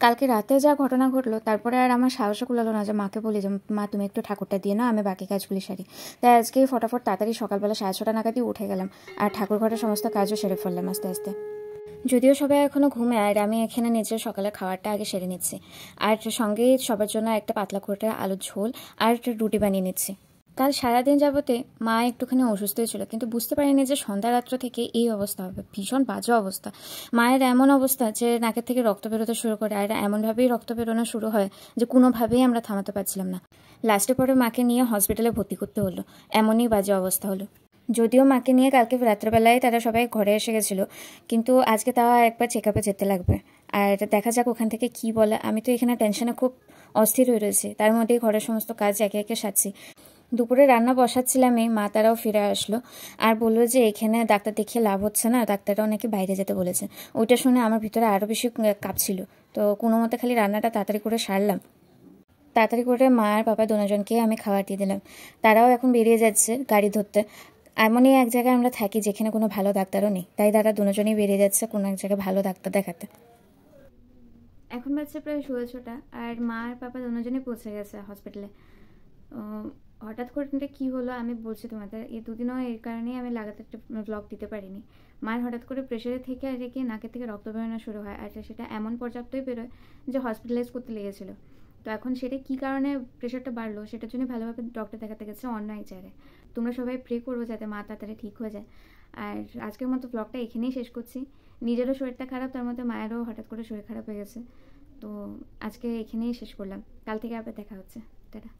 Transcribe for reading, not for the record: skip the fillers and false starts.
কালকে রাতে যা ঘটনা ঘটলো তারপরে আর আমার সাহসও কুলালো না যে মাকে বলি যে মা তুমি একটু ঠাকুরটা দিয়ে না, আমি বাকি কাজগুলি সারি। তাই আজকেই ফটাফট তাড়াতাড়ি সকালবেলা 6:30 নাগাদই উঠে গেলাম আর ঠাকুর ঘরের সমস্ত কাজও সেরে ফেললাম আস্তে আস্তে। যদিও সবাই এখনও ঘুমে, আর আমি এখানে নিজের সকালে খাবারটা আগে সেরে নিচ্ছি, আর সঙ্গে সবার জন্য একটা পাতলা করে আলুর ঝোল আর রুটি বানিয়ে নিচ্ছি। কাল সারাদিন যাবতে মা একটুখানি অসুস্থই ছিল, কিন্তু বুঝতে পারিনি যে সন্ধ্যা রাত্র থেকে এই অবস্থা হবে। ভীষণ বাজে অবস্থা। মায়ের এমন অবস্থা যে নাকের থেকে রক্ত বেরোতে শুরু করে, আর এমনভাবেই রক্ত বেরোনো শুরু হয় যে কোনোভাবেই আমরা থামাতে পারছিলাম না। লাস্টে পরে মাকে নিয়ে হসপিটালে ভর্তি করতে হলো, এমনই বাজে অবস্থা হলো। যদিও মাকে নিয়ে কালকে রাত্রেবেলায় তারা সবাই ঘরে এসে গেছিলো, কিন্তু আজকে তাও একবার চেক আপে যেতে লাগবে। আর দেখা যাক ওখান থেকে কি বলে। আমি তো এখানে টেনশনে খুব অস্থির হয়ে রয়েছি, তার মধ্যেই ঘরের সমস্ত কাজ একে একে সারছি। দুপুরে রান্না বসাচ্ছিলামই, মা তারাও ফিরে আসলো আর বললো যে এখানে ডাক্তার দেখিয়ে লাভ হচ্ছে না, ডাক্তাররাও নাকি বাইরে যেতে বলেছে। ওইটা শুনে আমার ভিতরে আরও বেশি কাঁপছিল। তো কোনো মতে খালি রান্নাটা তাড়াতাড়ি করে সারলাম। তাড়াতাড়ি করে মা আর বাবা দুজনকে আমি খাবার দিয়ে দিলাম। তারাও এখন বেরিয়ে যাচ্ছে গাড়ি ধরতে। এমনই এক জায়গায় আমরা থাকি যেখানে কোনো ভালো ডাক্তারও নেই, তাই তারা দুজনেই বেরিয়ে যাচ্ছে কোনো এক জায়গায় ভালো ডাক্তার দেখাতে। এখন বাচ্চা প্রায় 6:30, আর মা আর বাবা দুজনেই পৌঁছে গেছে হসপিটালে। হঠাৎ করে কি হলো আমি বলছি তোমাদের, এই দুদিনও এর কারণেই আমি লাগাতার একটা ব্লগ দিতে পারিনি। মায়ের হঠাৎ করে প্রেশারে থেকে আর কি নাকের থেকে রক্ত বেরোনো শুরু হয়, আর সেটা এমন পর্যাপ্তই বেরোয় যে হসপিটালাইজ করতে লেগেছিলো। তো এখন সেটা কী কারণে প্রেশারটা বাড়লো সেটার জন্য ভালোভাবে ডক্টর দেখাতে গেছে অন্য এক জায়গায়। তোমরা সবাই প্রে করবো যাতে মা তাড়াতাড়ি ঠিক হয়ে যায়। আর আজকের মতো ব্লগটা এখানেই শেষ করছি। নিজেরও শরীরটা খারাপ, তার মধ্যে মায়েরও হঠাৎ করে শরীর খারাপ হয়ে গেছে। তো আজকে এখানেই শেষ করলাম, কাল থেকে আবার দেখা হচ্ছে। টাটা।